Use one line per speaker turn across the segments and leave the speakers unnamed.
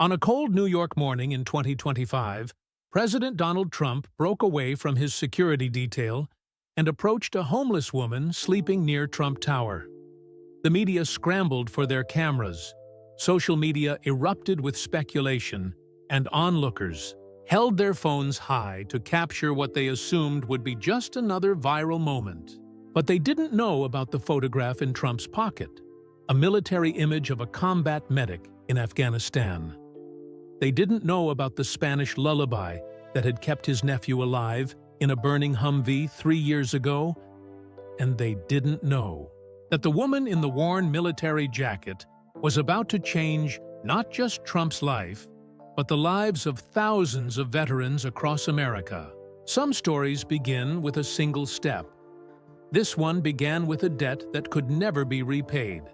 On a cold New York morning in 2025, President Donald Trump broke away from his security detail and approached a homeless woman sleeping near Trump Tower. The media scrambled for their cameras. Social media erupted with speculation, and onlookers held their phones high to capture what they assumed would be just another viral moment. But they didn't know about the photograph in Trump's pocket, a military image of a combat medic in Afghanistan. They didn't know about the Spanish lullaby that had kept his nephew alive in a burning Humvee 3 years ago. And they didn't know that the woman in the worn military jacket was about to change not just Trump's life, but the lives of thousands of veterans across America. Some stories begin with a single step. This one began with a debt that could never be repaid,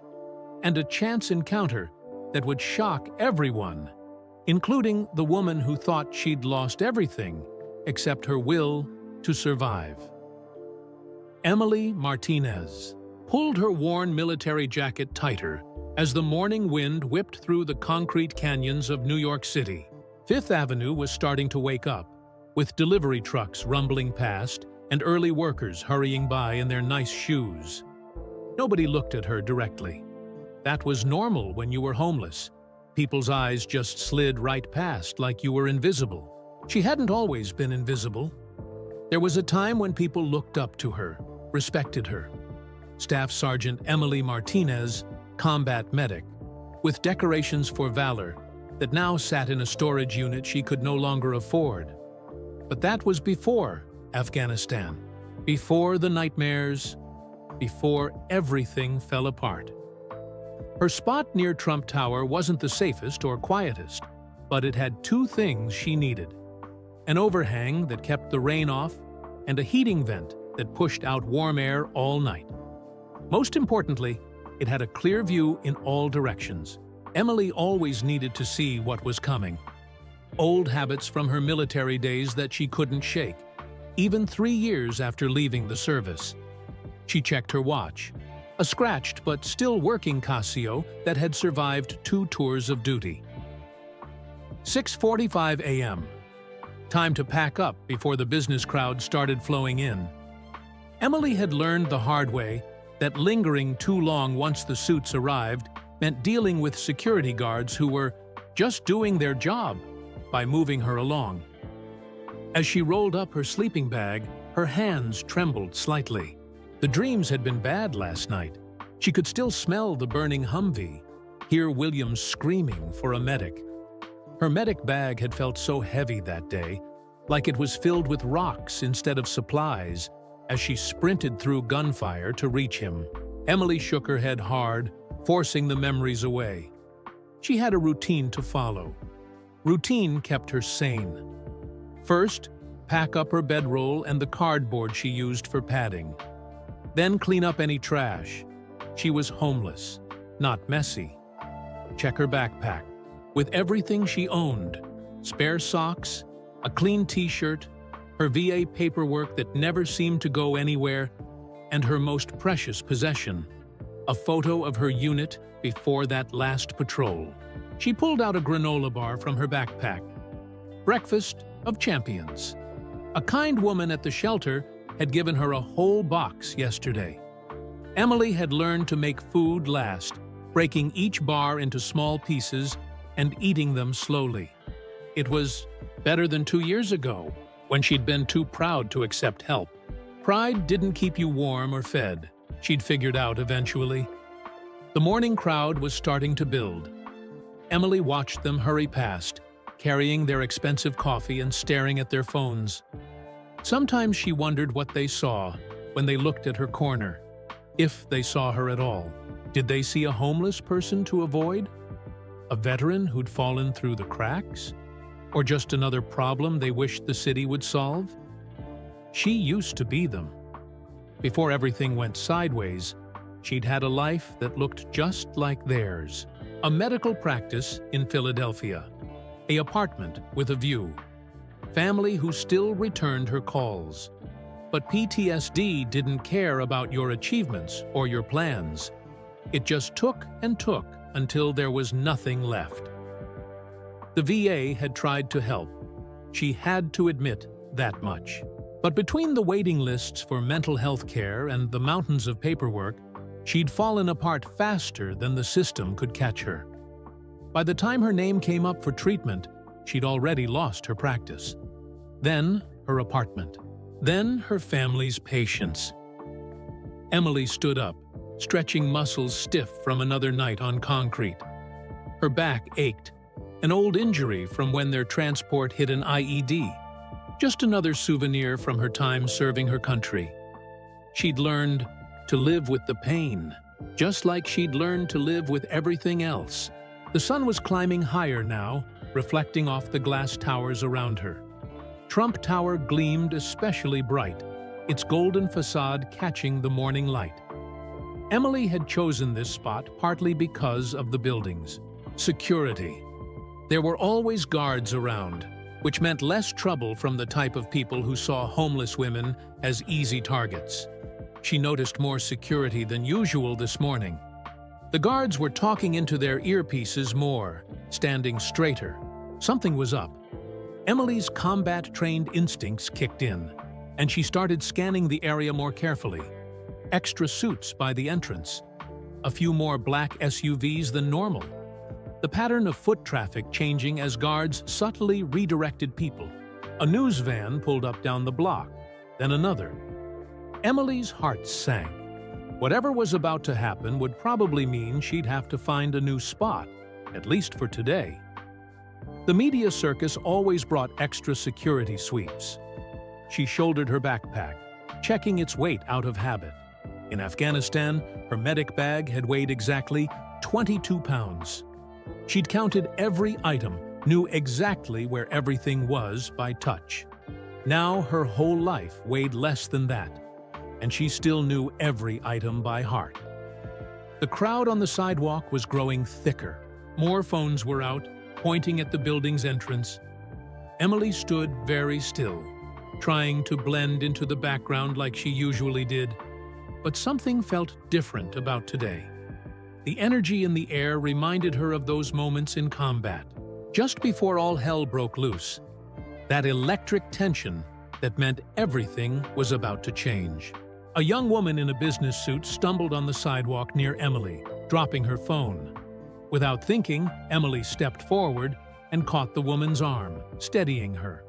and a chance encounter that would shock everyone, including the woman who thought she'd lost everything except her will to survive. Emily Martinez pulled her worn military jacket tighter as the morning wind whipped through the concrete canyons of New York City. Fifth Avenue was starting to wake up, with delivery trucks rumbling past and early workers hurrying by in their nice shoes. Nobody looked at her directly. That was normal when you were homeless. People's eyes just slid right past like you were invisible. She hadn't always been invisible. There was a time when people looked up to her, respected her. Staff Sergeant Emily Martinez, combat medic, with decorations for valor, that now sat in a storage unit she could no longer afford. But that was before Afghanistan, before the nightmares, before everything fell apart. Her spot near Trump Tower wasn't the safest or quietest, but it had two things she needed: an overhang that kept the rain off, and a heating vent that pushed out warm air all night. Most importantly, it had a clear view in all directions. Emily always needed to see what was coming. Old habits from her military days that she couldn't shake, even 3 years after leaving the service. She checked her watch, a scratched but still working Casio that had survived 2 tours of duty. 6:45 a.m. Time to pack up before the business crowd started flowing in. Emily had learned the hard way that lingering too long once the suits arrived meant dealing with security guards who were just doing their job by moving her along. As she rolled up her sleeping bag, her hands trembled slightly. The dreams had been bad last night. She could still smell the burning Humvee, hear Williams screaming for a medic. Her medic bag had felt so heavy that day, like it was filled with rocks instead of supplies, as she sprinted through gunfire to reach him. Emily shook her head hard, forcing the memories away. She had a routine to follow. Routine kept her sane. First, pack up her bedroll and the cardboard she used for padding. Then clean up any trash. She was homeless, not messy. Check her backpack, with everything she owned: spare socks, a clean t-shirt, her VA paperwork that never seemed to go anywhere, and her most precious possession, a photo of her unit before that last patrol. She pulled out a granola bar from her backpack. Breakfast of champions. A kind woman at the shelter had given her a whole box yesterday. Emily had learned to make food last, breaking each bar into small pieces and eating them slowly. It was better than 2 years ago, when she'd been too proud to accept help. Pride didn't keep you warm or fed, she'd figured out eventually. The morning crowd was starting to build. Emily watched them hurry past, carrying their expensive coffee and staring at their phones. Sometimes she wondered what they saw when they looked at her corner, if they saw her at all. Did they see a homeless person to avoid? A veteran who'd fallen through the cracks? Or just another problem they wished the city would solve? She used to be them. Before everything went sideways, she'd had a life that looked just like theirs. A medical practice in Philadelphia. An apartment with a view. Family who still returned her calls. But PTSD didn't care about your achievements or your plans. It just took and took until there was nothing left. The VA had tried to help. She had to admit that much. But between the waiting lists for mental health care and the mountains of paperwork, she'd fallen apart faster than the system could catch her. By the time her name came up for treatment, she'd already lost her practice. Then her apartment. Then her family's patience. Emily stood up, stretching muscles stiff from another night on concrete. Her back ached, an old injury from when their transport hit an IED. Just another souvenir from her time serving her country. She'd learned to live with the pain, just like she'd learned to live with everything else. The sun was climbing higher now, reflecting off the glass towers around her. Trump Tower gleamed especially bright, its golden facade catching the morning light. Emily had chosen this spot partly because of the buildings. Security. There were always guards around, which meant less trouble from the type of people who saw homeless women as easy targets. She noticed more security than usual this morning. The guards were talking into their earpieces more, standing straighter. Something was up. Emily's combat-trained instincts kicked in, and she started scanning the area more carefully. Extra suits by the entrance. A few more black SUVs than normal. The pattern of foot traffic changing as guards subtly redirected people. A news van pulled up down the block, then another. Emily's heart sank. Whatever was about to happen would probably mean she'd have to find a new spot, at least for today. The media circus always brought extra security sweeps. She shouldered her backpack, checking its weight out of habit. In Afghanistan, her medic bag had weighed exactly 22 pounds. She'd counted every item, knew exactly where everything was by touch. Now her whole life weighed less than that, and she still knew every item by heart. The crowd on the sidewalk was growing thicker. More phones were out, pointing at the building's entrance. Emily stood very still, trying to blend into the background like she usually did. But something felt different about today. The energy in the air reminded her of those moments in combat, just before all hell broke loose. That electric tension that meant everything was about to change. A young woman in a business suit stumbled on the sidewalk near Emily, dropping her phone. Without thinking, Emily stepped forward and caught the woman's arm, steadying her.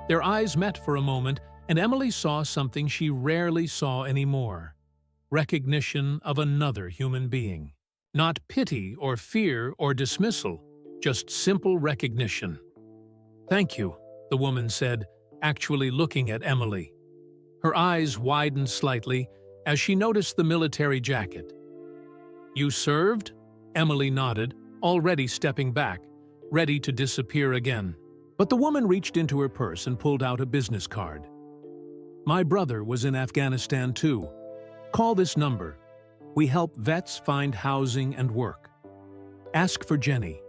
Their eyes met for a moment, and Emily saw something she rarely saw anymore. Recognition of another human being. Not pity or fear or dismissal, just simple recognition. "Thank you," the woman said, actually looking at Emily. Her eyes widened slightly as she noticed the military jacket. "You served?" Emily nodded, already stepping back, ready to disappear again. But the woman reached into her purse and pulled out a business card. "My brother was in Afghanistan too. Call this number. We help vets find housing and work. Ask for Jenny."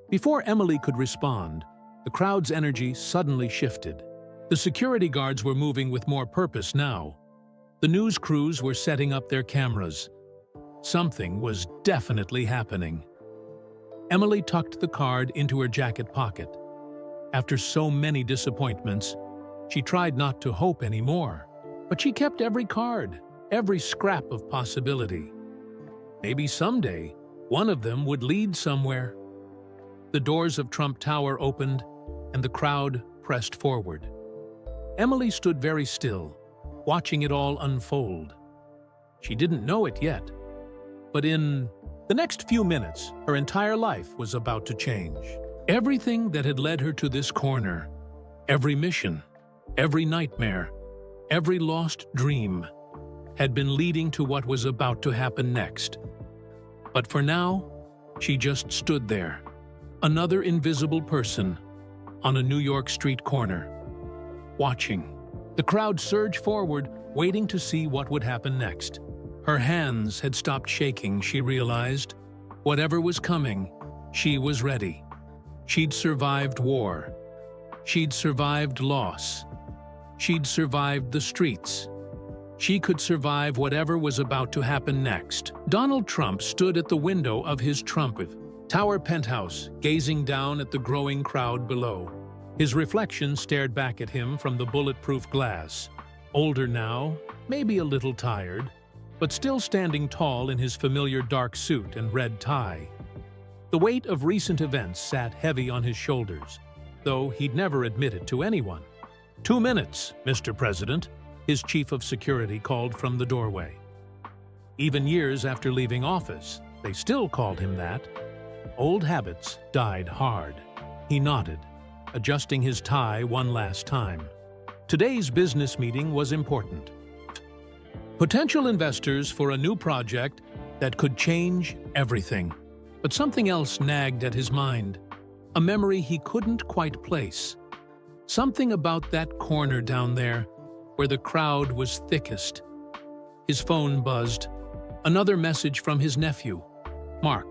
Before Emily could respond, the crowd's energy suddenly shifted. The security guards were moving with more purpose now. The news crews were setting up their cameras. Something was definitely happening. Emily tucked the card into her jacket pocket. After so many disappointments, she tried not to hope anymore. But she kept every card, every scrap of possibility. Maybe someday, one of them would lead somewhere. The doors of Trump Tower opened, and the crowd pressed forward. Emily stood very still, watching it all unfold. She didn't know it yet, but in the next few minutes, her entire life was about to change. Everything that had led her to this corner, every mission, every nightmare, every lost dream, had been leading to what was about to happen next. But for now, she just stood there, another invisible person, on a New York street corner, watching. The crowd surged forward, waiting to see what would happen next. Her hands had stopped shaking, she realized. Whatever was coming, she was ready. She'd survived war. She'd survived loss. She'd survived the streets. She could survive whatever was about to happen next. Donald Trump stood at the window of his Trump. Tower penthouse, gazing down at the growing crowd below. His reflection stared back at him from the bulletproof glass. Older now, maybe a little tired, but still standing tall in his familiar dark suit and red tie. The weight of recent events sat heavy on his shoulders, though he'd never admit it to anyone. 2 minutes, Mr. President, his chief of security called from the doorway. Even years after leaving office, they still called him that. Old habits died hard. He nodded, adjusting his tie one last time. Today's business meeting was important. Potential investors for a new project that could change everything. But something else nagged at his mind, a memory he couldn't quite place. Something about that corner down there, where the crowd was thickest. His phone buzzed. Another message from his nephew, Mark.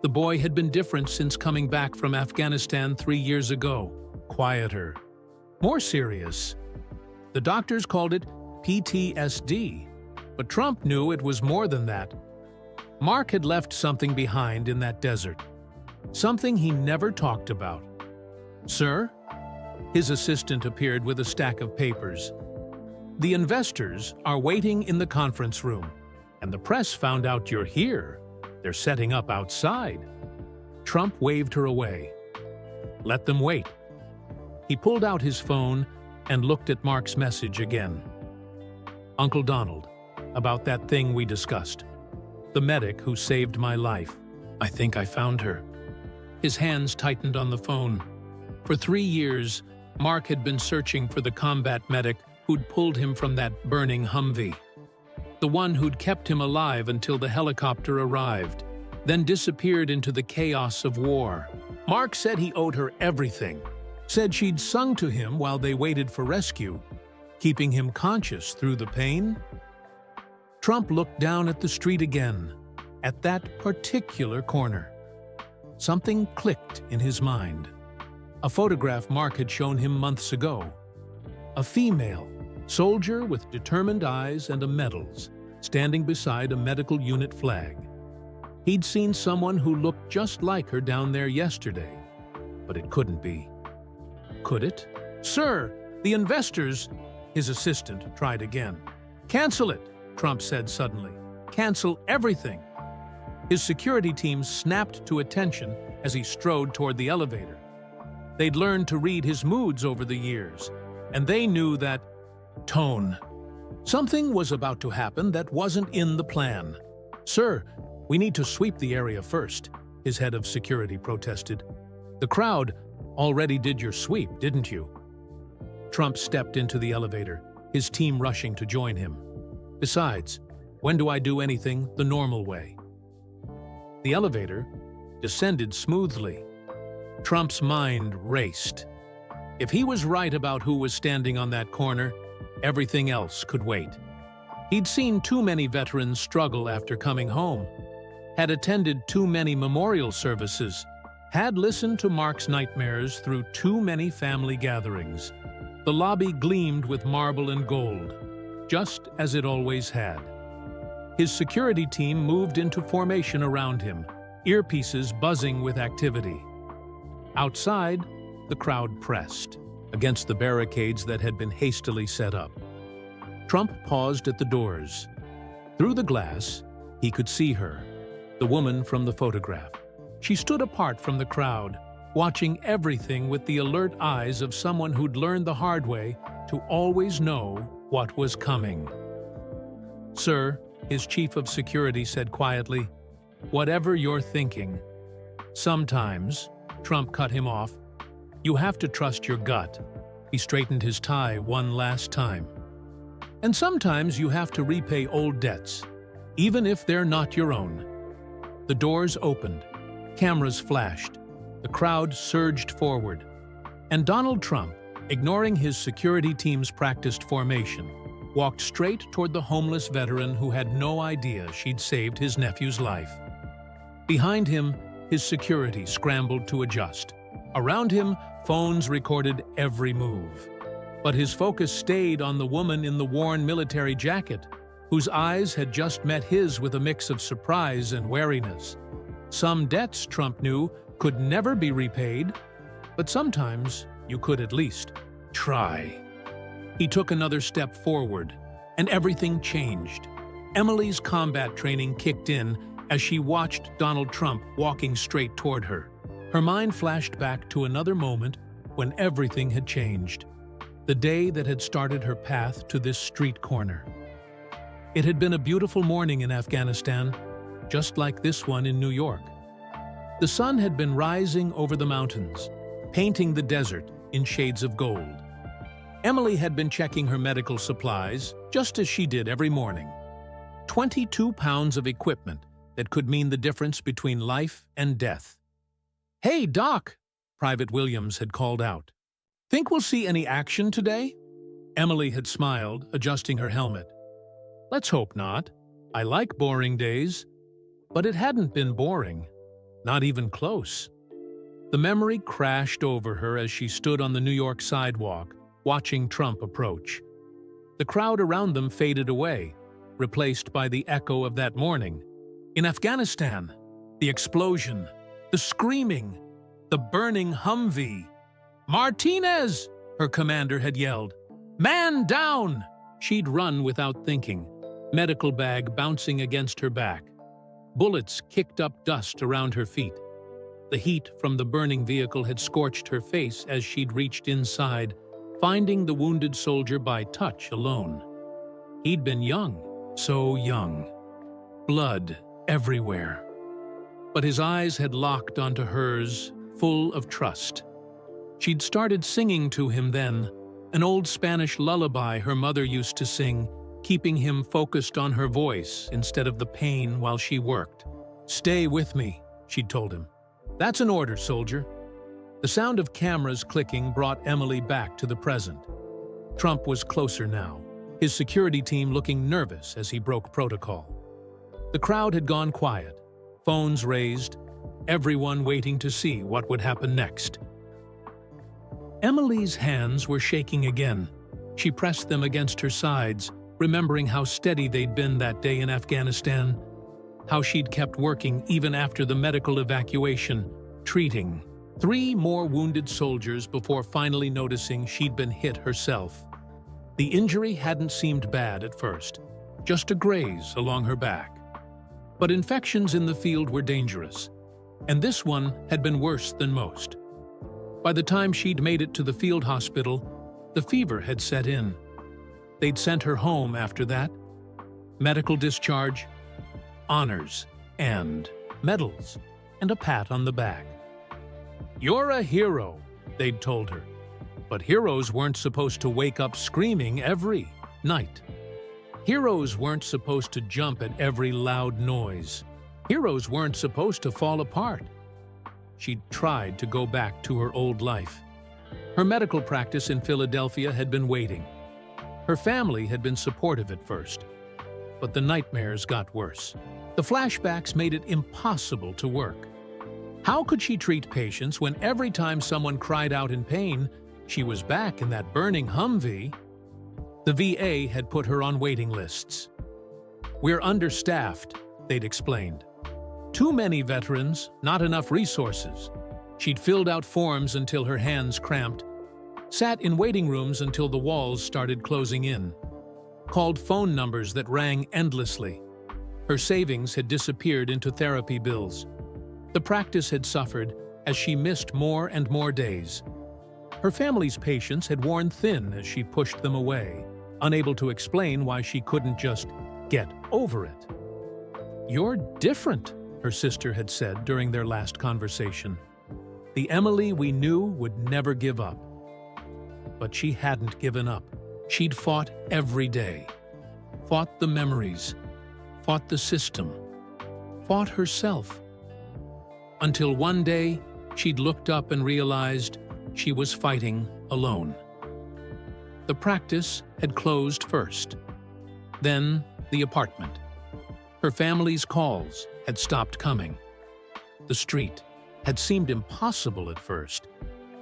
The boy had been different since coming back from Afghanistan 3 years ago. Quieter. More serious. The doctors called it PTSD, but Trump knew it was more than that. Mark had left something behind in that desert. Something he never talked about. Sir? His assistant appeared with a stack of papers. The investors are waiting in the conference room, and the press found out you're here. They're setting up outside. Trump waved her away. Let them wait. He pulled out his phone and looked at Mark's message again. Uncle Donald, about that thing we discussed. The medic who saved my life. I think I found her. His hands tightened on the phone. For 3 years, Mark had been searching for the combat medic who'd pulled him from that burning Humvee. The one who'd kept him alive until the helicopter arrived, then disappeared into the chaos of war. Mark said he owed her everything. Said she'd sung to him while they waited for rescue, keeping him conscious through the pain. Trump looked down at the street again, at that particular corner. Something clicked in his mind. A photograph Mark had shown him months ago. A female, soldier with determined eyes and a medals, standing beside a medical unit flag. He'd seen someone who looked just like her down there yesterday, but it couldn't be. Could it? Sir, the investors... His assistant tried again. Cancel it, Trump said suddenly. Cancel everything. His security team snapped to attention as he strode toward the elevator. They'd learned to read his moods over the years, and they knew that tone. Something was about to happen that wasn't in the plan. Sir, we need to sweep the area first, his head of security protested. The crowd already did your sweep, didn't you? Trump stepped into the elevator, his team rushing to join him. Besides, when do I do anything the normal way? The elevator descended smoothly. Trump's mind raced. If he was right about who was standing on that corner, everything else could wait. He'd seen too many veterans struggle after coming home, had attended too many memorial services, had listened to Mark's nightmares through too many family gatherings. The lobby gleamed with marble and gold, just as it always had. His security team moved into formation around him, earpieces buzzing with activity. Outside, the crowd pressed against the barricades that had been hastily set up. Trump paused at the doors. Through the glass, he could see her, the woman from the photograph. She stood apart from the crowd, watching everything with the alert eyes of someone who'd learned the hard way to always know what was coming. Sir, his chief of security said quietly, whatever you're thinking. Sometimes, Trump cut him off, you have to trust your gut. He straightened his tie one last time. And sometimes you have to repay old debts, even if they're not your own. The doors opened, cameras flashed, the crowd surged forward, and Donald Trump, ignoring his security team's practiced formation, walked straight toward the homeless veteran who had no idea she'd saved his nephew's life. Behind him, his security scrambled to adjust. Around him, phones recorded every move. But his focus stayed on the woman in the worn military jacket, whose eyes had just met his with a mix of surprise and wariness. Some debts, Trump knew, could never be repaid, but sometimes you could at least try. He took another step forward, and everything changed. Emily's combat training kicked in as she watched Donald Trump walking straight toward her. Her mind flashed back to another moment when everything had changed. The day that had started her path to this street corner. It had been a beautiful morning in Afghanistan, just like this one in New York. The sun had been rising over the mountains, painting the desert in shades of gold. Emily had been checking her medical supplies, just as she did every morning. 22 pounds of equipment that could mean the difference between life and death. "Hey, Doc," Private Williams had called out. "Think we'll see any action today?" Emily had smiled, adjusting her helmet. "Let's hope not. I like boring days." But it hadn't been boring. Not even close. The memory crashed over her as she stood on the New York sidewalk, watching Trump approach. The crowd around them faded away, replaced by the echo of that morning. In Afghanistan, the explosion, the screaming, the burning Humvee. "Martinez!" her commander had yelled. "Man down!" She'd run without thinking, medical bag bouncing against her back. Bullets kicked up dust around her feet. The heat from the burning vehicle had scorched her face as she'd reached inside, finding the wounded soldier by touch alone. He'd been young, so young. Blood everywhere. But his eyes had locked onto hers, full of trust. She'd started singing to him then, an old Spanish lullaby her mother used to sing, keeping him focused on her voice instead of the pain while she worked. "Stay with me," she'd told him. "That's an order, soldier." The sound of cameras clicking brought Emily back to the present. Trump was closer now, his security team looking nervous as he broke protocol. The crowd had gone quiet, phones raised, everyone waiting to see what would happen next. Emily's hands were shaking again. She pressed them against her sides, remembering how steady they'd been that day in Afghanistan, how she'd kept working even after the medical evacuation, treating 3 more wounded soldiers before finally noticing she'd been hit herself. The injury hadn't seemed bad at first, just a graze along her back. But infections in the field were dangerous, and this one had been worse than most. By the time she'd made it to the field hospital, the fever had set in. They'd sent her home after that. Medical discharge, honors, and medals, and a pat on the back. "You're a hero," they'd told her. But heroes weren't supposed to wake up screaming every night. Heroes weren't supposed to jump at every loud noise. Heroes weren't supposed to fall apart. She'd tried to go back to her old life. Her medical practice in Philadelphia had been waiting. Her family had been supportive at first, but the nightmares got worse. The flashbacks made it impossible to work. How could she treat patients when every time someone cried out in pain, she was back in that burning Humvee? The VA had put her on waiting lists. "We're understaffed," they'd explained. "Too many veterans, not enough resources." She'd filled out forms until her hands cramped, sat in waiting rooms until the walls started closing in, called phone numbers that rang endlessly. Her savings had disappeared into therapy bills. The practice had suffered as she missed more and more days. Her family's patience had worn thin as she pushed them away, unable to explain why she couldn't just get over it. "You're different," her sister had said during their last conversation. The Emily we knew would never give up. But she hadn't given up. She'd fought every day. Fought the memories. Fought the system. Fought herself. Until one day, she'd looked up and realized she was fighting alone. The practice had closed first. Then the apartment. Her family's calls had stopped coming. The street had seemed impossible at first.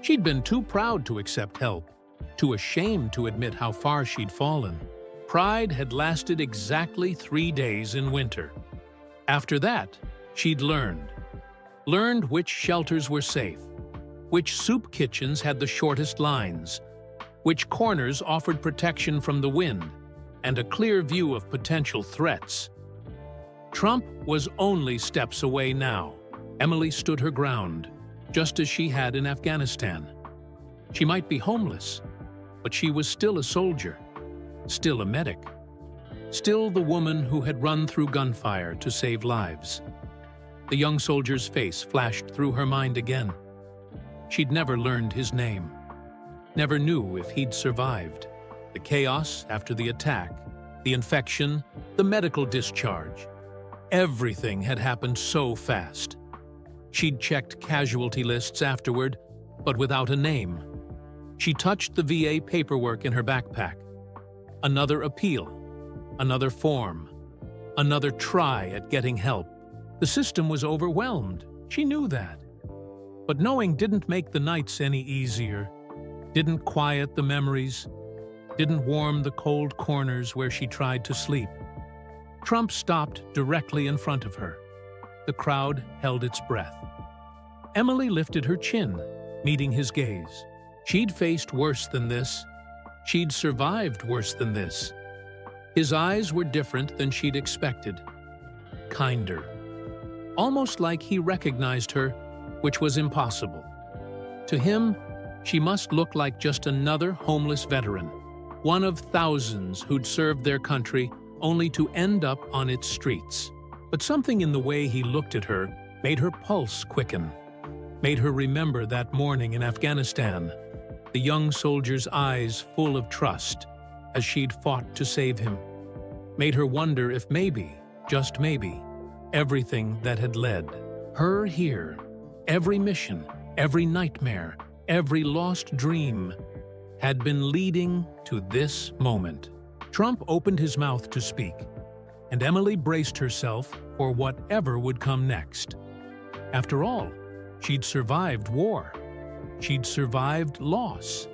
She'd been too proud to accept help, too ashamed to admit how far she'd fallen. Pride had lasted exactly 3 days in winter. After that, she'd learned learned which shelters were safe, which soup kitchens had the shortest lines, which corners offered protection from the wind and a clear view of potential threats. Trump was only steps away now. Emily stood her ground, just as she had in Afghanistan. She might be homeless, but she was still a soldier, still a medic, still the woman who had run through gunfire to save lives. The young soldier's face flashed through her mind again. She'd never learned his name, never knew if he'd survived. The chaos after the attack, the infection, the medical discharge. Everything had happened so fast. She'd checked casualty lists afterward, but without a name. She touched the VA paperwork in her backpack. Another appeal, another form, another try at getting help. The system was overwhelmed. She knew that. But knowing didn't make the nights any easier, didn't quiet the memories, didn't warm the cold corners where she tried to sleep. Trump stopped directly in front of her. The crowd held its breath. Emily lifted her chin, meeting his gaze. She'd faced worse than this. She'd survived worse than this. His eyes were different than she'd expected. Kinder. Almost like he recognized her, which was impossible. To him, she must look like just another homeless veteran, one of thousands who'd served their country only to end up on its streets. But something in the way he looked at her made her pulse quicken, made her remember that morning in Afghanistan, the young soldier's eyes full of trust as she'd fought to save him, made her wonder if maybe, just maybe, everything that had led her here, every mission, every nightmare, every lost dream, had been leading to this moment. Trump opened his mouth to speak, and Emily braced herself for whatever would come next. After all, she'd survived war. She'd survived loss.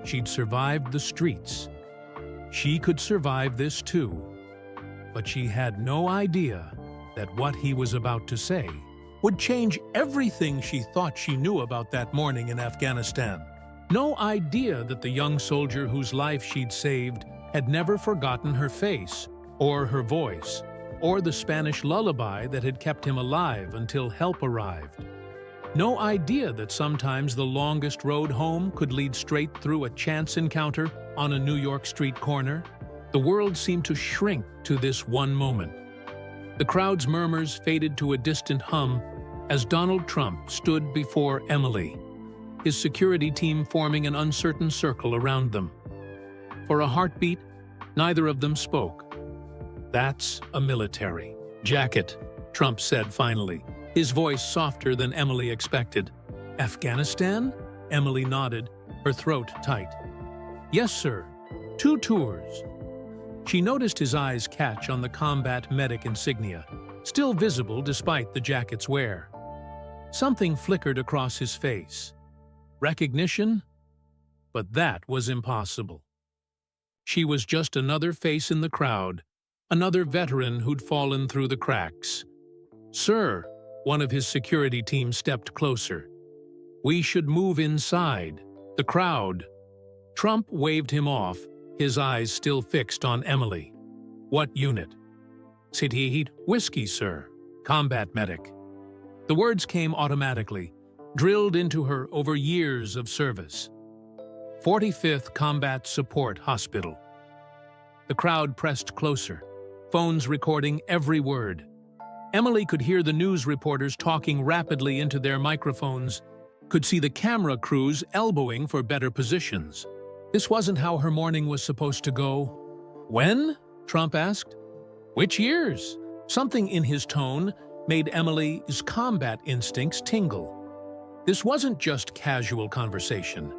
She'd survived the streets. She could survive this too. But she had no idea that what he was about to say would change everything she thought she knew about that morning in Afghanistan. No idea that the young soldier whose life she'd saved had never forgotten her face, or her voice, or the Spanish lullaby that had kept him alive until help arrived. No idea that sometimes the longest road home could lead straight through a chance encounter on a New York street corner. The world seemed to shrink to this one moment. The crowd's murmurs faded to a distant hum as Donald Trump stood before Emily, his security team forming an uncertain circle around them. For a heartbeat, neither of them spoke. "That's a military jacket," Trump said finally, his voice softer than Emily expected. "Afghanistan?" Emily nodded, her throat tight. "Yes, sir. 2 tours." She noticed his eyes catch on the combat medic insignia, still visible despite the jacket's wear. Something flickered across his face. Recognition? But that was impossible. She was just another face in the crowd, another veteran who'd fallen through the cracks. "Sir," one of his security team stepped closer. "We should move inside." The crowd. Trump waved him off, his eyes still fixed on Emily. "What unit?" "City Heat Whiskey, sir. Combat medic." The words came automatically, drilled into her over years of service. 45th Combat Support Hospital. The crowd pressed closer, phones recording every word. Emily could hear the news reporters talking rapidly into their microphones, could see the camera crews elbowing for better positions. This wasn't how her morning was supposed to go. "When?" Trump asked. "Which years?" Something in his tone made Emily's combat instincts tingle. This wasn't just casual conversation.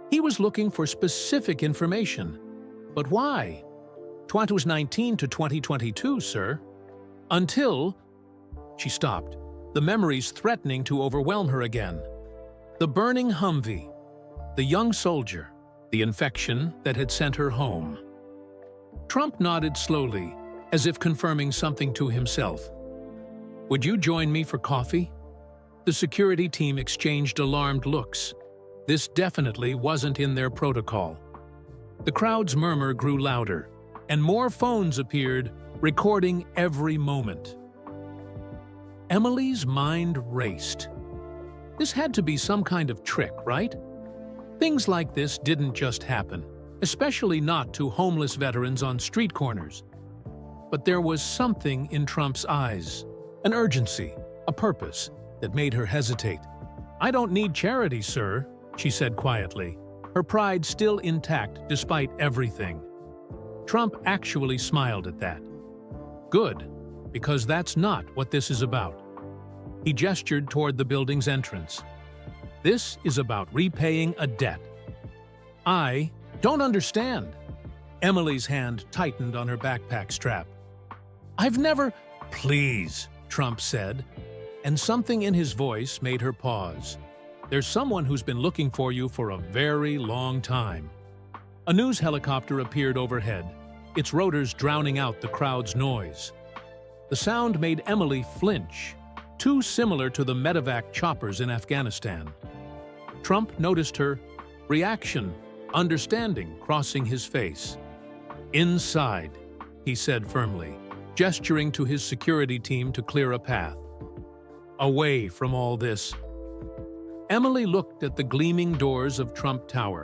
He was looking for specific information. But why? 2019 to 2022, sir. Until... She stopped, the memories threatening to overwhelm her again. The burning Humvee, the young soldier, the infection that had sent her home. Trump nodded slowly, as if confirming something to himself. "Would you join me for coffee?" The security team exchanged alarmed looks. This definitely wasn't in their protocol. The crowd's murmur grew louder, and more phones appeared, recording every moment. Emily's mind raced. This had to be some kind of trick, right? Things like this didn't just happen, especially not to homeless veterans on street corners. But there was something in Trump's eyes, an urgency, a purpose, that made her hesitate. "I don't need charity, sir," she said quietly, her pride still intact despite everything. Trump actually smiled at that. Good, because that's not what this is about. He gestured toward the building's entrance. This is about repaying a debt. I don't understand. Emily's hand tightened on her backpack strap. "I've never—" "Please," Trump said, and something in his voice made her pause. "There's someone who's been looking for you for a very long time." A news helicopter appeared overhead, its rotors drowning out the crowd's noise. The sound made Emily flinch, too similar to the medevac choppers in Afghanistan. Trump noticed her reaction, understanding crossing his face. "Inside," he said firmly, gesturing to his security team to clear a path. "Away from all this." Emily looked at the gleaming doors of Trump Tower,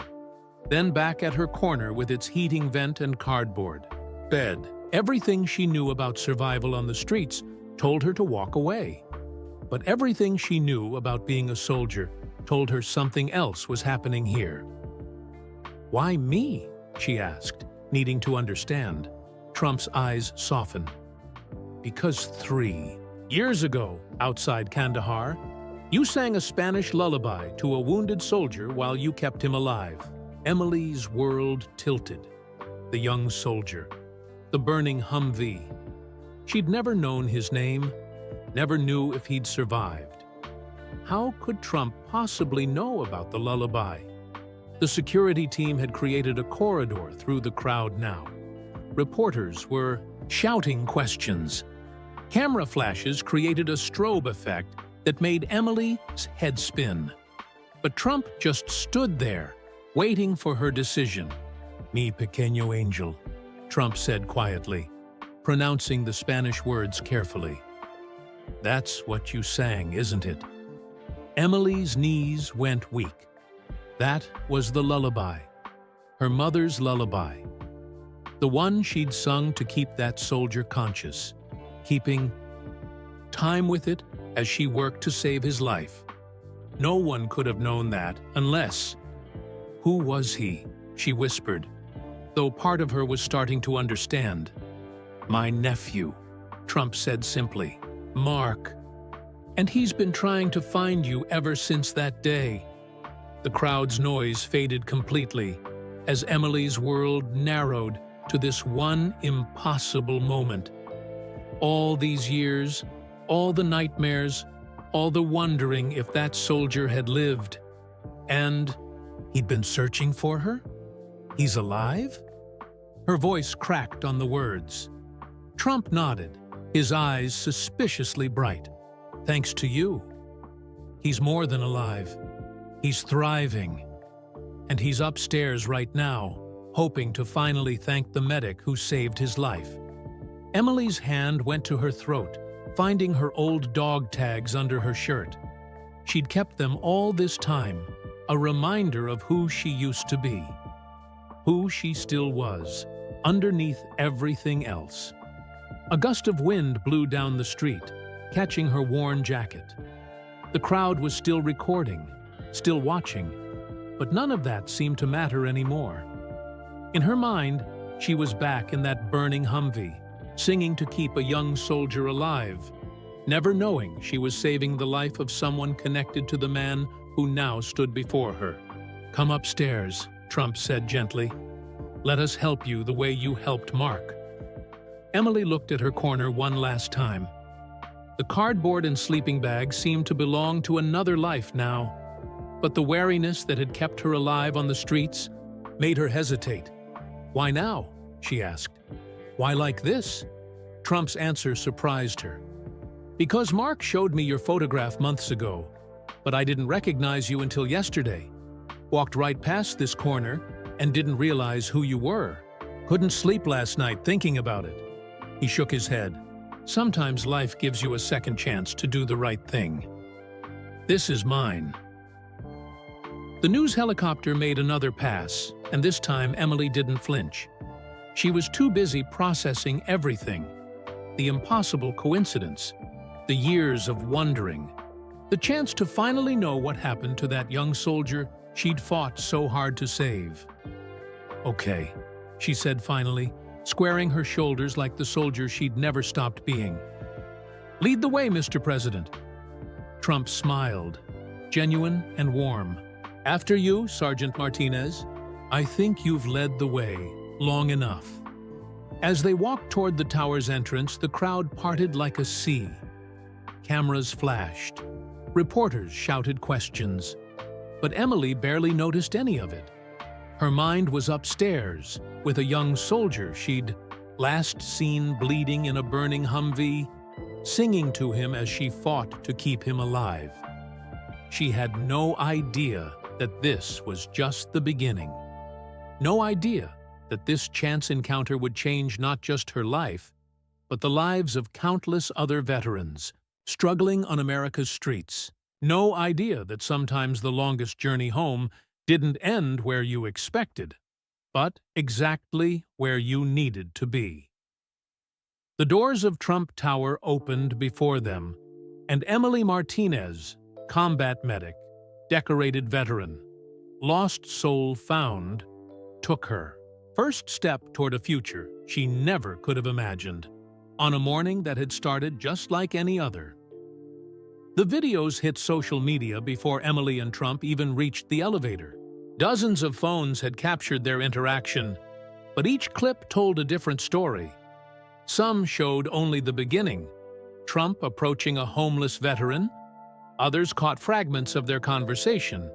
then back at her corner with its heating vent and cardboard bed. Everything she knew about survival on the streets told her to walk away. But everything she knew about being a soldier told her something else was happening here. "Why me?" she asked, needing to understand. Trump's eyes softened. "Because 3 years ago, outside Kandahar, you sang a Spanish lullaby to a wounded soldier while you kept him alive." Emily's world tilted. The young soldier, the burning Humvee. She'd never known his name, never knew if he'd survived. How could Trump possibly know about the lullaby? The security team had created a corridor through the crowd now. Reporters were shouting questions. Camera flashes created a strobe effect that made Emily's head spin. But Trump just stood there, waiting for her decision. "Mi pequeño angel," Trump said quietly, pronouncing the Spanish words carefully. "That's what you sang, isn't it?" Emily's knees went weak. That was the lullaby, her mother's lullaby. The one she'd sung to keep that soldier conscious, keeping time with it as she worked to save his life. No one could have known that unless— Who was he? She whispered, though part of her was starting to understand. "My nephew," Trump said simply. "Mark. And he's been trying to find you ever since that day." The crowd's noise faded completely as Emily's world narrowed to this one impossible moment. All these years, all the nightmares, all the wondering if that soldier had lived. And he'd been searching for her? He's alive? Her voice cracked on the words. Trump nodded, his eyes suspiciously bright. "Thanks to you. He's more than alive. He's thriving. And he's upstairs right now, hoping to finally thank the medic who saved his life." Emily's hand went to her throat, finding her old dog tags under her shirt. She'd kept them all this time, a reminder of who she used to be, who she still was, underneath everything else. A gust of wind blew down the street, catching her worn jacket. The crowd was still recording, still watching, but none of that seemed to matter anymore. In her mind, she was back in that burning Humvee, singing to keep a young soldier alive, never knowing she was saving the life of someone connected to the man who now stood before her. "Come upstairs," Trump said gently. "Let us help you the way you helped Mark." Emily looked at her corner one last time. The cardboard and sleeping bag seemed to belong to another life now, but the wariness that had kept her alive on the streets made her hesitate. "Why now?" she asked. "Why like this?" Trump's answer surprised her. Because Mark showed me your photograph months ago, but I didn't recognize you until yesterday. Walked right past this corner and didn't realize who you were. Couldn't sleep last night thinking about it. He shook his head. Sometimes life gives you a second chance to do the right thing. This is mine. The news helicopter made another pass, and this time Emily didn't flinch. She was too busy processing everything. The impossible coincidence, the years of wondering, the chance to finally know what happened to that young soldier she'd fought so hard to save. "Okay," she said finally, squaring her shoulders like the soldier she'd never stopped being. "Lead the way, Mr. President." Trump smiled, genuine and warm. "After you, Sergeant Martinez. I think you've led the way long enough." As they walked toward the tower's entrance, the crowd parted like a sea. Cameras flashed. Reporters shouted questions. But Emily barely noticed any of it. Her mind was upstairs, with a young soldier she'd last seen bleeding in a burning Humvee, singing to him as she fought to keep him alive. She had no idea that this was just the beginning. No idea that this chance encounter would change not just her life, but the lives of countless other veterans struggling on America's streets. No idea that sometimes the longest journey home didn't end where you expected, but exactly where you needed to be. The doors of Trump Tower opened before them, and Emily Martinez, combat medic, decorated veteran, lost soul found, took her first step toward a future she never could have imagined, on a morning that had started just like any other. The videos hit social media before Emily and Trump even reached the elevator. Dozens of phones had captured their interaction, but each clip told a different story. Some showed only the beginning, Trump approaching a homeless veteran. Others caught fragments of their conversation,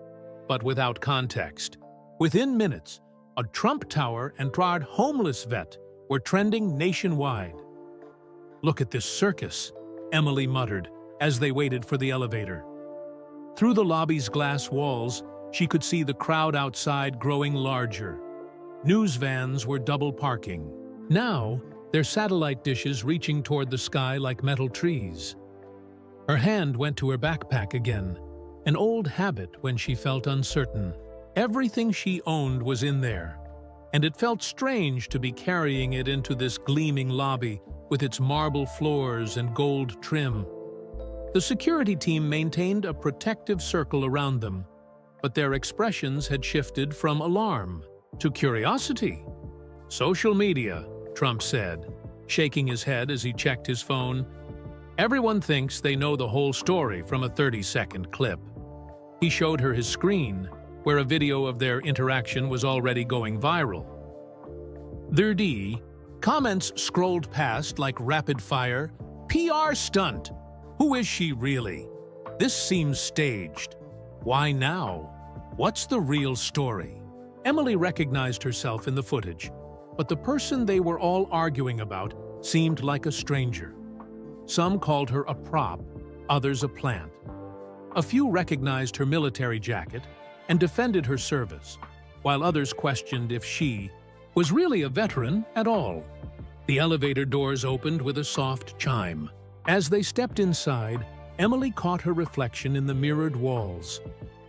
but without context. Within minutes, a Trump Tower and Trard homeless vet were trending nationwide. "Look at this circus," Emily muttered as they waited for the elevator. Through the lobby's glass walls, she could see the crowd outside growing larger. News vans were double parking. Now, their satellite dishes reaching toward the sky like metal trees. Her hand went to her backpack again, an old habit when she felt uncertain. Everything she owned was in there, and it felt strange to be carrying it into this gleaming lobby with its marble floors and gold trim. The security team maintained a protective circle around them, but their expressions had shifted from alarm to curiosity. "Social media," Trump said, shaking his head as he checked his phone. "Everyone thinks they know the whole story from a 30-second clip." He showed her his screen, where a video of their interaction was already going viral. Comments scrolled past like rapid-fire. "PR stunt! Who is she really? This seems staged. Why now? What's the real story?" Emily recognized herself in the footage, but the person they were all arguing about seemed like a stranger. Some called her a prop, others a plant. A few recognized her military jacket and defended her service, while others questioned if she was really a veteran at all. The elevator doors opened with a soft chime. As they stepped inside, Emily caught her reflection in the mirrored walls.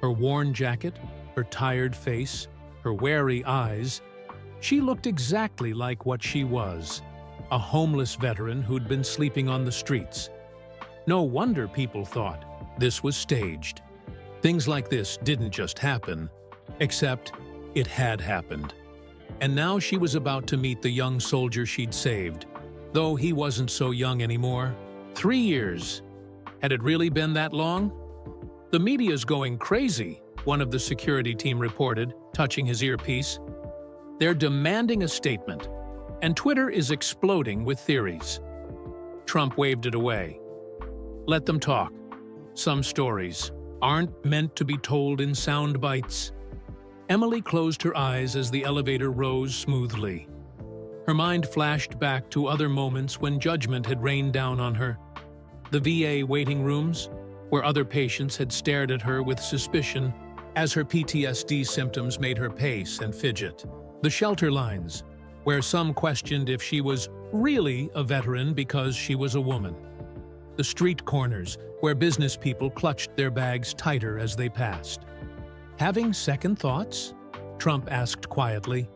Her worn jacket, her tired face, her wary eyes. She looked exactly like what she was, a homeless veteran who'd been sleeping on the streets. No wonder people thought this was staged. Things like this didn't just happen, except it had happened. And now she was about to meet the young soldier she'd saved, though he wasn't so young anymore. 3 years. Had it really been that long? "The media's going crazy," one of the security team reported, touching his earpiece. "They're demanding a statement, and Twitter is exploding with theories." Trump waved it away. "Let them talk. Some stories aren't meant to be told in sound bites." Emily closed her eyes as the elevator rose smoothly. Her mind flashed back to other moments when judgment had rained down on her. The VA waiting rooms, where other patients had stared at her with suspicion as her PTSD symptoms made her pace and fidget. The shelter lines, where some questioned if she was really a veteran because she was a woman. The street corners, where business people clutched their bags tighter as they passed. Having second thoughts? Trump asked quietly.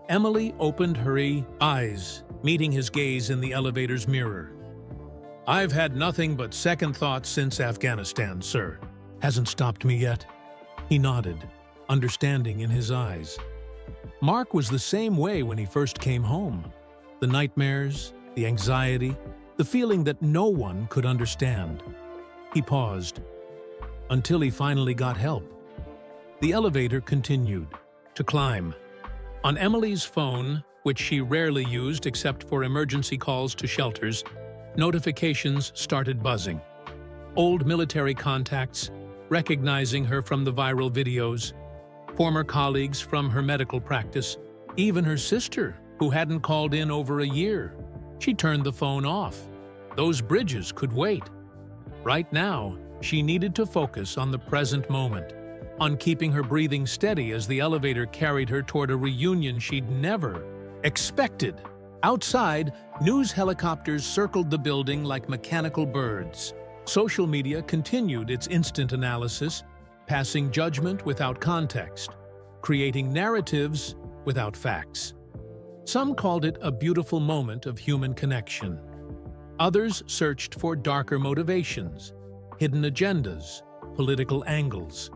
Emily opened her eyes, meeting his gaze in the elevator's mirror. I've had nothing but second thoughts since Afghanistan, sir. Hasn't stopped me yet. He nodded, understanding in his eyes. Mark was the same way when he first came home. The nightmares, the anxiety, the feeling that no one could understand. He paused, until he finally got help. The elevator continued to climb. On Emily's phone, which she rarely used except for emergency calls to shelters, notifications started buzzing. Old military contacts, recognizing her from the viral videos, former colleagues from her medical practice, even her sister, who hadn't called in over a year. She turned the phone off. Those bridges could wait. Right now, she needed to focus on the present moment, on keeping her breathing steady as the elevator carried her toward a reunion she'd never expected. Outside, news helicopters circled the building like mechanical birds. Social media continued its instant analysis, passing judgment without context, creating narratives without facts. Some called it a beautiful moment of human connection. Others searched for darker motivations, hidden agendas, political angles.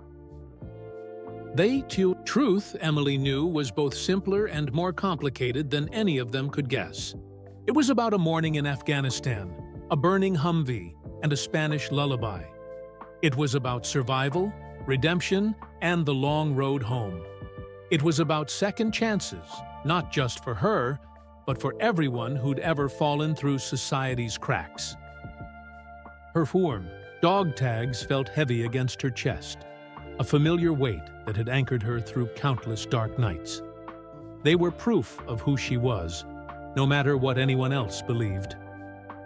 Truth, Emily knew, was both simpler and more complicated than any of them could guess. It was about a morning in Afghanistan, a burning Humvee, and a Spanish lullaby. It was about survival, redemption, and the long road home. It was about second chances, not just for her, but for everyone who'd ever fallen through society's cracks. Her form, dog tags, felt heavy against her chest, a familiar weight that had anchored her through countless dark nights. They were proof of who she was, no matter what anyone else believed.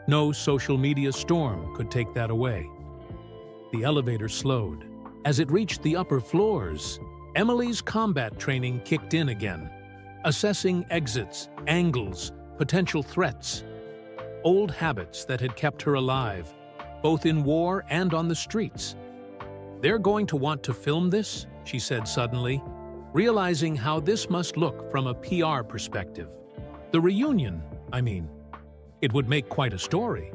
No social media storm could take that away. The elevator slowed. As it reached the upper floors, Emily's combat training kicked in again, assessing exits, angles, potential threats. Old habits that had kept her alive, both in war and on the streets. They're going to want to film this, she said suddenly, realizing how this must look from a PR perspective. The reunion, I mean. It would make quite a story.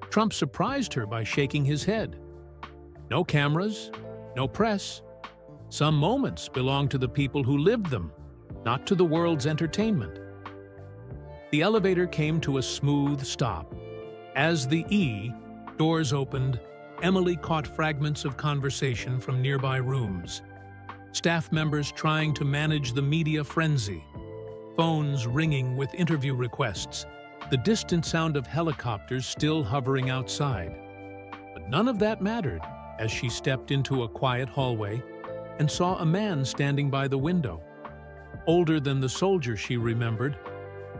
Trump surprised her by shaking his head. No cameras, no press. Some moments belong to the people who lived them, not to the world's entertainment. The elevator came to a smooth stop. As the doors opened, Emily caught fragments of conversation from nearby rooms. Staff members trying to manage the media frenzy. Phones ringing with interview requests. The distant sound of helicopters still hovering outside. But none of that mattered as she stepped into a quiet hallway and saw a man standing by the window. Older than the soldier she remembered,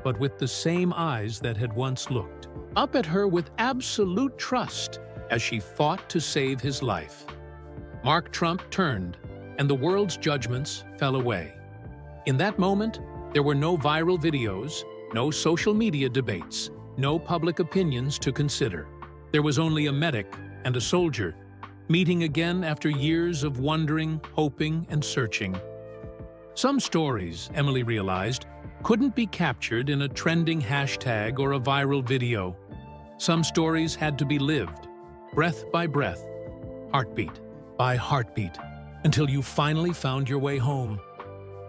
but with the same eyes that had once looked up at her with absolute trust as she fought to save his life. Mark Trump turned, and the world's judgments fell away. In that moment, there were no viral videos, no social media debates, no public opinions to consider. There was only a medic and a soldier, meeting again after years of wondering, hoping, and searching. Some stories, Emily realized, couldn't be captured in a trending hashtag or a viral video. Some stories had to be lived, breath by breath, heartbeat by heartbeat, until you finally found your way home.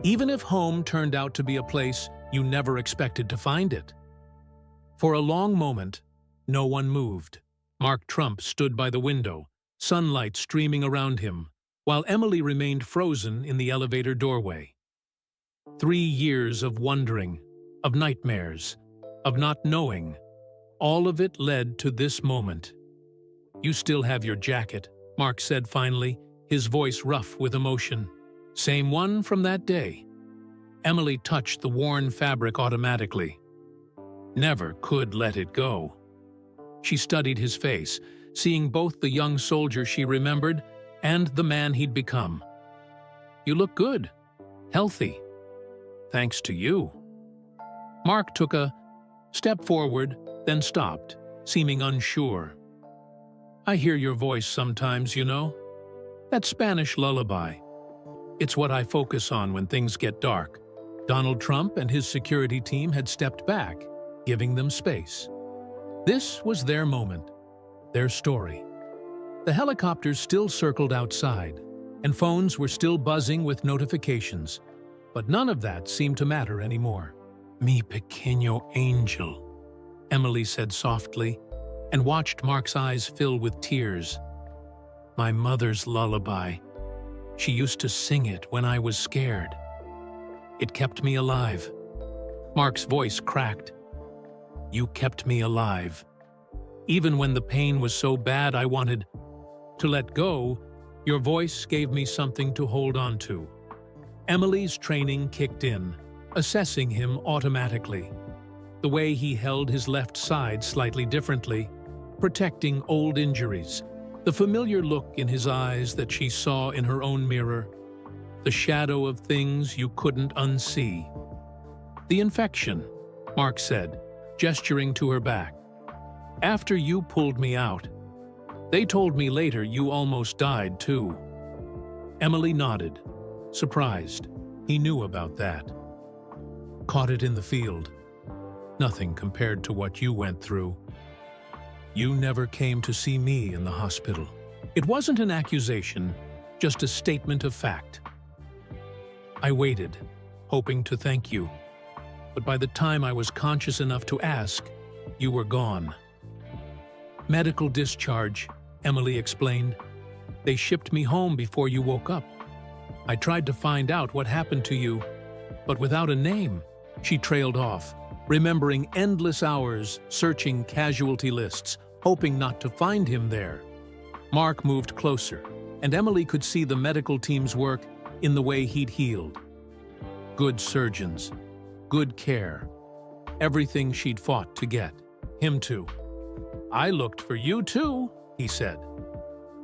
Even if home turned out to be a place you never expected to find it. For a long moment, no one moved. Mark Trump stood by the window, sunlight streaming around him, while Emily remained frozen in the elevator doorway. 3 years of wondering, of nightmares, of not knowing, all of it led to this moment. "You still have your jacket," Mark said finally, his voice rough with emotion. "Same one from that day." Emily touched the worn fabric automatically. Never could let it go. She studied his face, seeing both the young soldier she remembered and the man he'd become. "You look good, healthy. Thanks to you." Mark took a step forward, then stopped, seeming unsure. "I hear your voice sometimes, you know. That Spanish lullaby. It's what I focus on when things get dark." Donald Trump and his security team had stepped back, giving them space. This was their moment, their story. The helicopters still circled outside, and phones were still buzzing with notifications, but none of that seemed to matter anymore. "Mi pequeño angel," Emily said softly, and watched Mark's eyes fill with tears. "My mother's lullaby. She used to sing it when I was scared. It kept me alive." Mark's voice cracked. "You kept me alive. Even when the pain was so bad I wanted to let go, your voice gave me something to hold on to." Emily's training kicked in, assessing him automatically. The way he held his left side slightly differently, protecting old injuries, the familiar look in his eyes that she saw in her own mirror, the shadow of things you couldn't unsee. "The infection," Mark said, gesturing to her back. "After you pulled me out. They told me later you almost died, too." Emily nodded, surprised. He knew about that. "Caught it in the field. Nothing compared to what you went through. You never came to see me in the hospital." It wasn't an accusation, just a statement of fact. "I waited, hoping to thank you. But by the time I was conscious enough to ask, you were gone." "Medical discharge," Emily explained. "They shipped me home before you woke up. I tried to find out what happened to you, but without a name." She trailed off, remembering endless hours searching casualty lists, hoping not to find him there. Mark moved closer, and Emily could see the medical team's work in the way he'd healed. Good surgeons, good care, everything she'd fought to get. Him too. "I looked for you too," he said.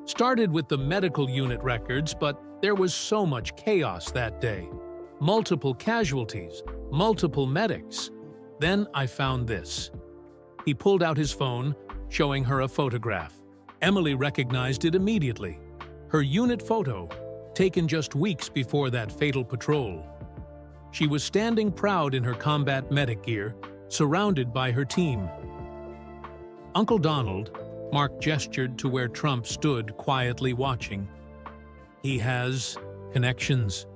"Started with the medical unit records, but there was so much chaos that day. Multiple casualties, multiple medics. Then I found this." He pulled out his phone, showing her a photograph. Emily recognized it immediately. Her unit photo, taken just weeks before that fatal patrol. She was standing proud in her combat medic gear, surrounded by her team. "Uncle Donald," Mark gestured to where Trump stood quietly watching. "He has connections.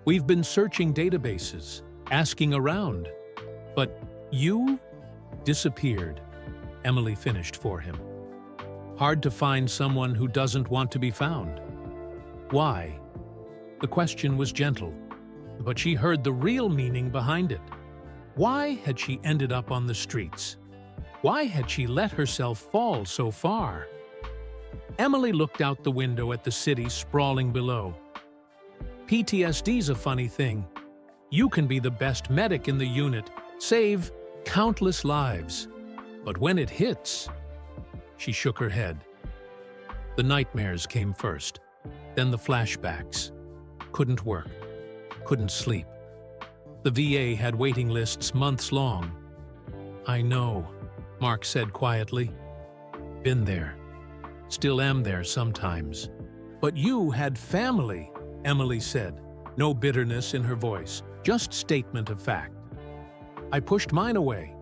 We've been searching databases, asking around. But you disappeared," Emily finished for him. "Hard to find someone who doesn't want to be found. Why?" The question was gentle, but she heard the real meaning behind it. Why had she ended up on the streets? Why had she let herself fall so far? Emily looked out the window at the city sprawling below. PTSD's a funny thing. You can be the best medic in the unit, save countless lives. But when it hits, she shook her head. The nightmares came first, then the flashbacks. Couldn't work, couldn't sleep. The VA had waiting lists months long. "I know," Mark said quietly. "Been there. Still am there sometimes." "But you had family," Emily said, no bitterness in her voice, just statement of fact. "I pushed mine away.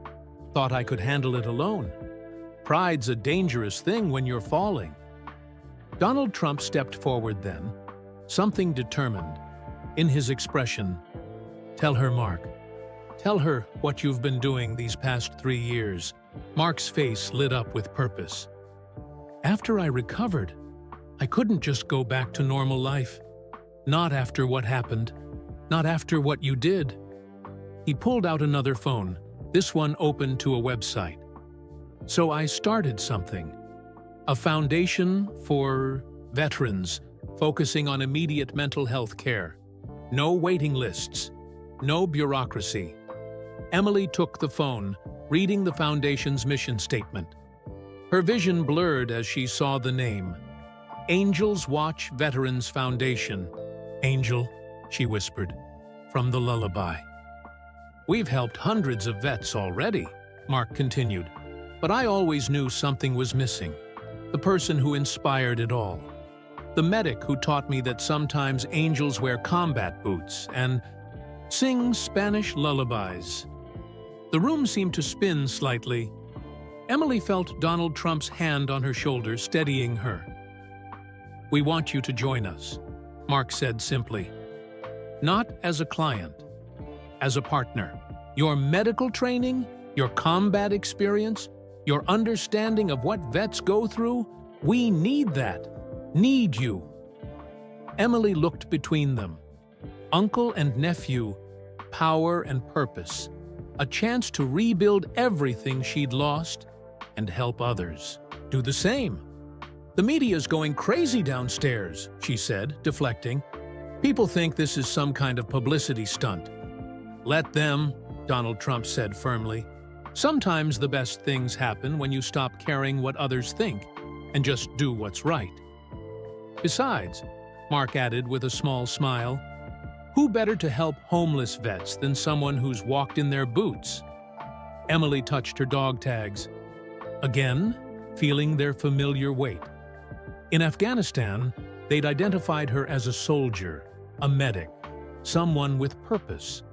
Thought I could handle it alone. Pride's a dangerous thing when you're falling." Donald Trump stepped forward then, something determined in his expression. "Tell her, Mark. Tell her what you've been doing these past 3 years." Mark's face lit up with purpose. "After I recovered, I couldn't just go back to normal life. Not after what happened. Not after what you did." He pulled out another phone, this one open to a website. "So I started something. A foundation for veterans, focusing on immediate mental health care. No waiting lists. No bureaucracy." Emily took the phone, reading the foundation's mission statement. Her vision blurred as she saw the name. Angels Watch Veterans Foundation. Angel, she whispered, from the lullaby. We've helped hundreds of vets already, Mark continued, but I always knew something was missing. The person who inspired it all. The medic who taught me that sometimes angels wear combat boots and sing Spanish lullabies. The room seemed to spin slightly. Emily felt Donald Trump's hand on her shoulder, steadying her. We want you to join us, Mark said simply. Not as a client, as a partner. Your medical training, your combat experience, your understanding of what vets go through, we need that. Need you. Emily looked between them. Uncle and nephew, power and purpose. A chance to rebuild everything she'd lost and help others do the same. The media's going crazy downstairs, she said, deflecting. People think this is some kind of publicity stunt. Let them, Donald Trump said firmly. Sometimes the best things happen when you stop caring what others think and just do what's right. Besides, Mark added with a small smile, who better to help homeless vets than someone who's walked in their boots? Emily touched her dog tags, again, feeling their familiar weight. In Afghanistan, they'd identified her as a soldier, a medic, someone with purpose.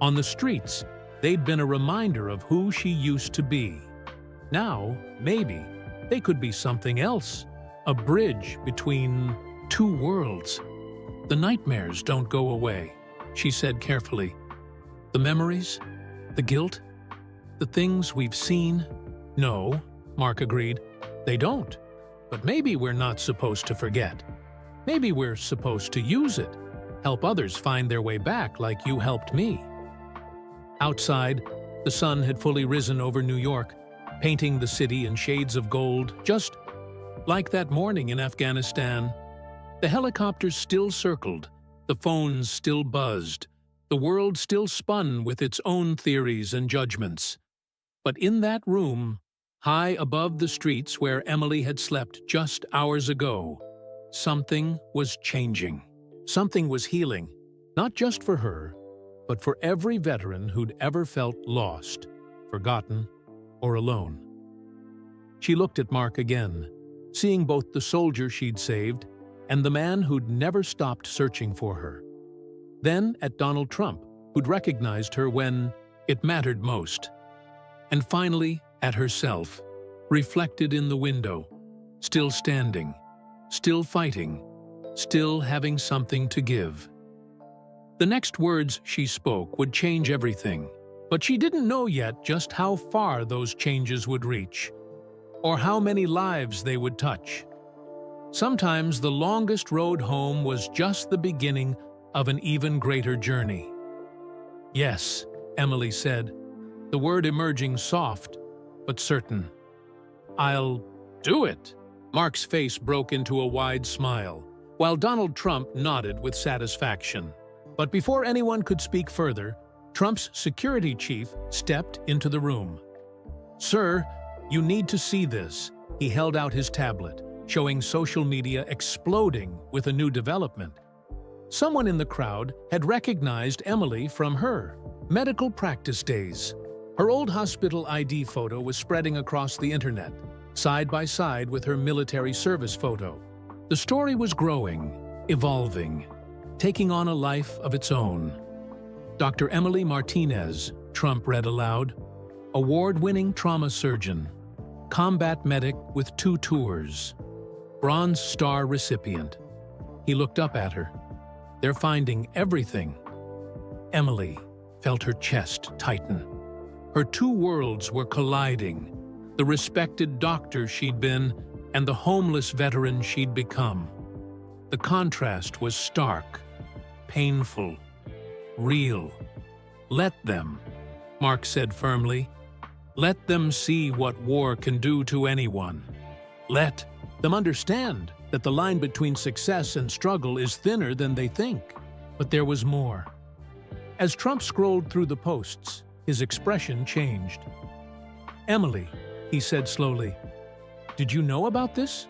On the streets, they'd been a reminder of who she used to be. Now, maybe, they could be something else, a bridge between two worlds. The nightmares don't go away, she said carefully. The memories, the guilt, the things we've seen. No, Mark agreed, they don't. But maybe we're not supposed to forget. Maybe we're supposed to use it, help others find their way back like you helped me. Outside, the sun had fully risen over New York, painting the city in shades of gold, just like that morning in Afghanistan. The helicopters still circled, the phones still buzzed, the world still spun with its own theories and judgments. But in that room, high above the streets where Emily had slept just hours ago, something was changing. Something was healing, not just for her, but for every veteran who'd ever felt lost, forgotten, or alone. She looked at Mark again, seeing both the soldier she'd saved and the man who'd never stopped searching for her. Then at Donald Trump, who'd recognized her when it mattered most. And finally, at herself, reflected in the window, still standing, still fighting, still having something to give. The next words she spoke would change everything, but she didn't know yet just how far those changes would reach, or how many lives they would touch. Sometimes the longest road home was just the beginning of an even greater journey. Yes, Emily said, the word emerging soft, but certain. I'll do it. Mark's face broke into a wide smile, while Donald Trump nodded with satisfaction. But before anyone could speak further, Trump's security chief stepped into the room. Sir, you need to see this. He held out his tablet, showing social media exploding with a new development. Someone in the crowd had recognized Emily from her medical practice days. Her old hospital ID photo was spreading across the internet, side by side with her military service photo. The story was growing, evolving, taking on a life of its own. Dr. Emily Martinez, Trump read aloud, award-winning trauma surgeon, combat medic with 2 tours, Bronze Star recipient. He looked up at her. They're finding everything. Emily felt her chest tighten. Her 2 worlds were colliding, the respected doctor she'd been and the homeless veteran she'd become. The contrast was stark, painful, real. Let them, Mark said firmly. Let them see what war can do to anyone. Let them understand that the line between success and struggle is thinner than they think. But there was more. As Trump scrolled through the posts, his expression changed. Emily, he said slowly, Did you know about this?"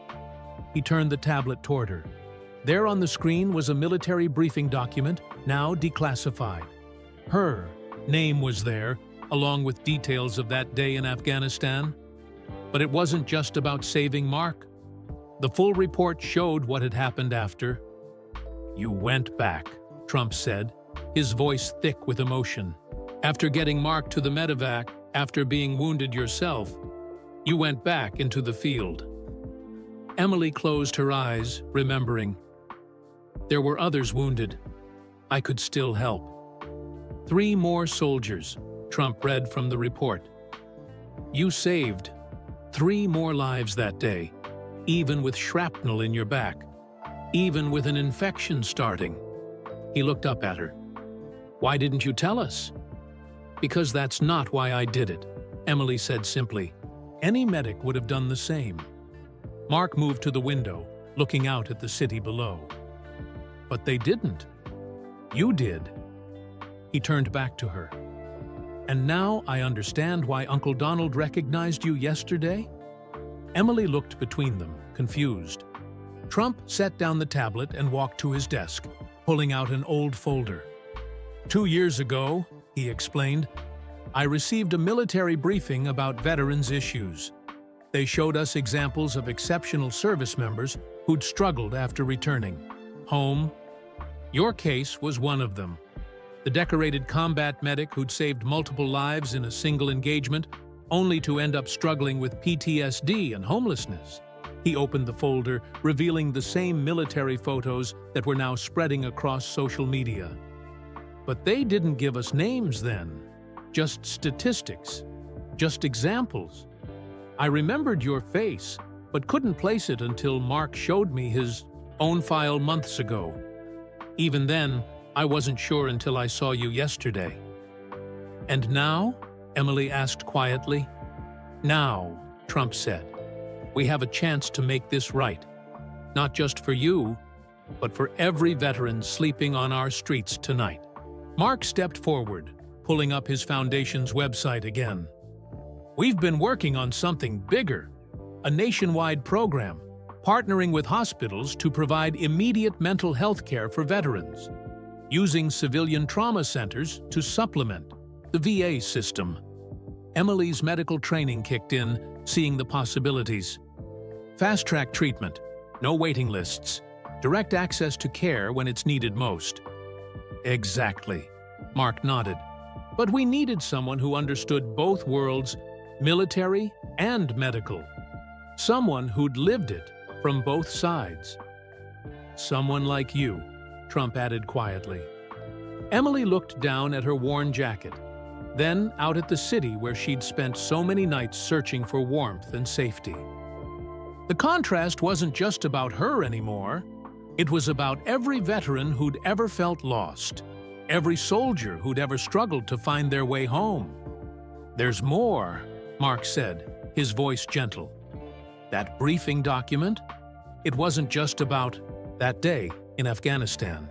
He turned the tablet toward her. There on the screen was a military briefing document, now declassified. Her name was there, along with details of that day in Afghanistan. But it wasn't just about saving Mark. The full report showed what had happened after. "You went back," Trump said, his voice thick with emotion. "After getting Mark to the medevac, after being wounded yourself, you went back into the field." Emily closed her eyes, remembering. "There were others wounded. I could still help." 3 more soldiers, Trump read from the report. "You saved 3 more lives that day, even with shrapnel in your back, even with an infection starting." He looked up at her. "Why didn't you tell us?" "Because that's not why I did it," Emily said simply. Any medic would have done the same. Mark moved to the window, looking out at the city below. "But they didn't. You did." He turned back to her. "And now I understand why Uncle Donald recognized you yesterday?" Emily looked between them, confused. Trump set down the tablet and walked to his desk, pulling out an old folder. "2 years ago," he explained, "I received a military briefing about veterans' issues. They showed us examples of exceptional service members who'd struggled after returning home. Your case was one of them. The decorated combat medic who'd saved multiple lives in a single engagement, only to end up struggling with PTSD and homelessness." He opened the folder, revealing the same military photos that were now spreading across social media. "But they didn't give us names then, just statistics, just examples. I remembered your face, but couldn't place it until Mark showed me his own file months ago. Even then, I wasn't sure until I saw you yesterday." "And now?" Emily asked quietly. "Now," Trump said, "we have a chance to make this right. Not just for you, but for every veteran sleeping on our streets tonight." Mark stepped forward, pulling up his foundation's website again. "We've been working on something bigger, a nationwide program, partnering with hospitals to provide immediate mental health care for veterans, using civilian trauma centers to supplement the VA system." Emily's medical training kicked in, seeing the possibilities. "Fast-track treatment, no waiting lists, direct access to care when it's needed most." "Exactly," Mark nodded. "But we needed someone who understood both worlds, military and medical. Someone who'd lived it from both sides." "Someone like you," Trump added quietly. Emily looked down at her worn jacket, then out at the city where she'd spent so many nights searching for warmth and safety. The contrast wasn't just about her anymore. It was about every veteran who'd ever felt lost, every soldier who'd ever struggled to find their way home. "There's more," Mark said, his voice gentle. "That briefing document? It wasn't just about that day in Afghanistan.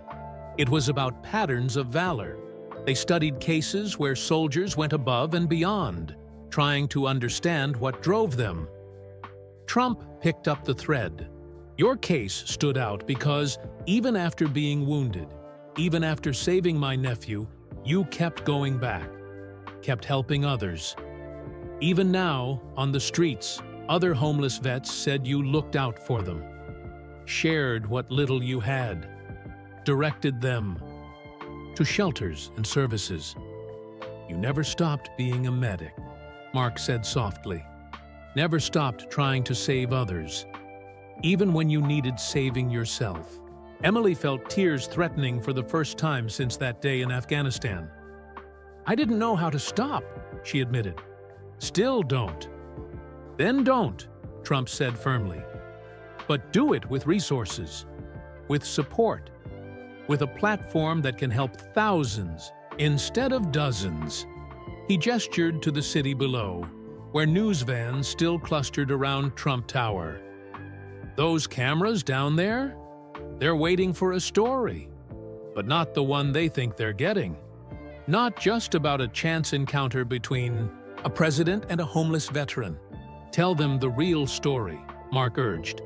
It was about patterns of valor. They studied cases where soldiers went above and beyond, trying to understand what drove them." Trump picked up the thread. "Your case stood out because, even after being wounded, even after saving my nephew, you kept going back, kept helping others. Even now, on the streets, other homeless vets said you looked out for them, shared what little you had, directed them to shelters and services. You never stopped being a medic," Mark said softly. "Never stopped trying to save others, even when you needed saving yourself." Emily felt tears threatening for the first time since that day in Afghanistan. "I didn't know how to stop," she admitted. "Still don't." "Then don't," Trump said firmly. "But do it with resources, with support, with a platform that can help thousands instead of dozens." He gestured to the city below, where news vans still clustered around Trump Tower. "Those cameras down there? They're waiting for a story, but not the one they think they're getting. Not just about a chance encounter between a president and a homeless veteran. Tell them the real story. Mark urged.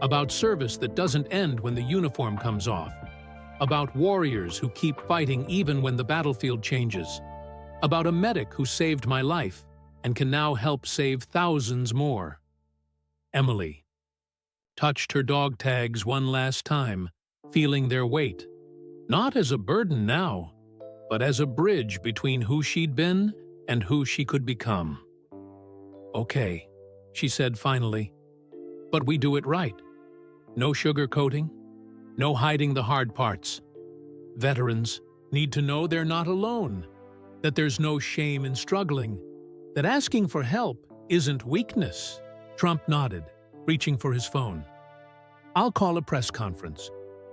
About service that doesn't end when the uniform comes off. About warriors who keep fighting even when the battlefield changes. About a medic who saved my life and can now help save thousands more. Emily touched her dog tags one last time, feeling their weight, not as a burden now, but as a bridge between who she'd been and who she could become. "Okay," she said finally, "but we do it right. No sugarcoating, no hiding the hard parts. Veterans need to know they're not alone, that there's no shame in struggling, that asking for help isn't weakness." Trump nodded, reaching for his phone. "I'll call a press conference,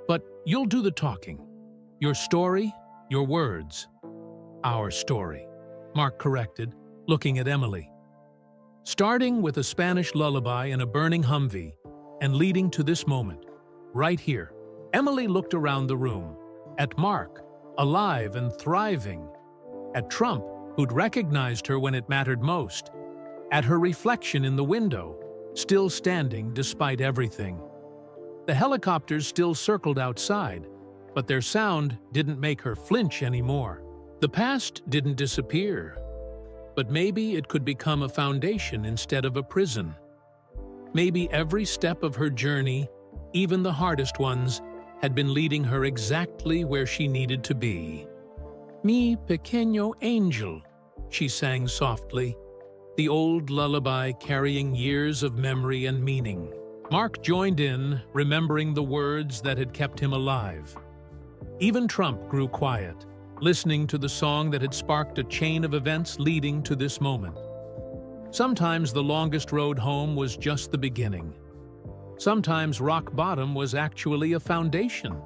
but you'll do the talking. Your story, your words." "Our story," Mark corrected, looking at Emily. "Starting with a Spanish lullaby in a burning Humvee and leading to this moment, right here." Emily looked around the room, at Mark, alive and thriving, at Trump, who'd recognized her when it mattered most, at her reflection in the window, still standing despite everything. The helicopters still circled outside, but their sound didn't make her flinch anymore. The past didn't disappear, but maybe it could become a foundation instead of a prison. Maybe every step of her journey, even the hardest ones, had been leading her exactly where she needed to be. "Mi pequeño angel," she sang softly, the old lullaby carrying years of memory and meaning. Mark joined in, remembering the words that had kept him alive. Even Trump grew quiet, listening to the song that had sparked a chain of events leading to this moment. Sometimes the longest road home was just the beginning. Sometimes rock bottom was actually a foundation.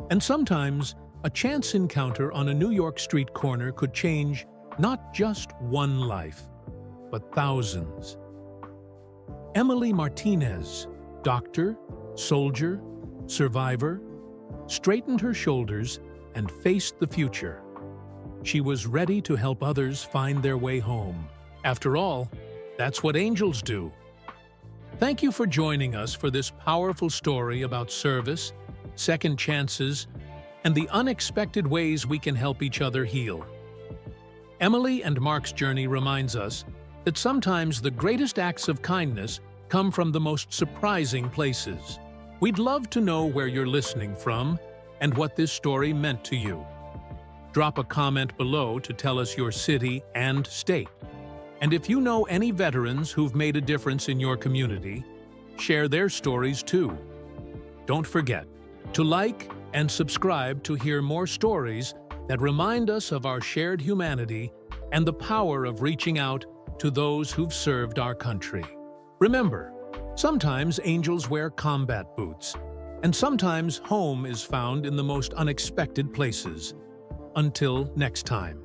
And sometimes a chance encounter on a New York street corner could change not just one life, but thousands. Emily Martinez, doctor, soldier, survivor, straightened her shoulders and faced the future. She was ready to help others find their way home. After all, that's what angels do. Thank you for joining us for this powerful story about service, second chances, and the unexpected ways we can help each other heal. Emily and Mark's journey reminds us that sometimes the greatest acts of kindness come from the most surprising places. We'd love to know where you're listening from and what this story meant to you. Drop a comment below to tell us your city and state. And if you know any veterans who've made a difference in your community, share their stories too. Don't forget to like and subscribe to hear more stories that remind us of our shared humanity and the power of reaching out to those who've served our country. Remember, sometimes angels wear combat boots, and sometimes home is found in the most unexpected places. Until next time.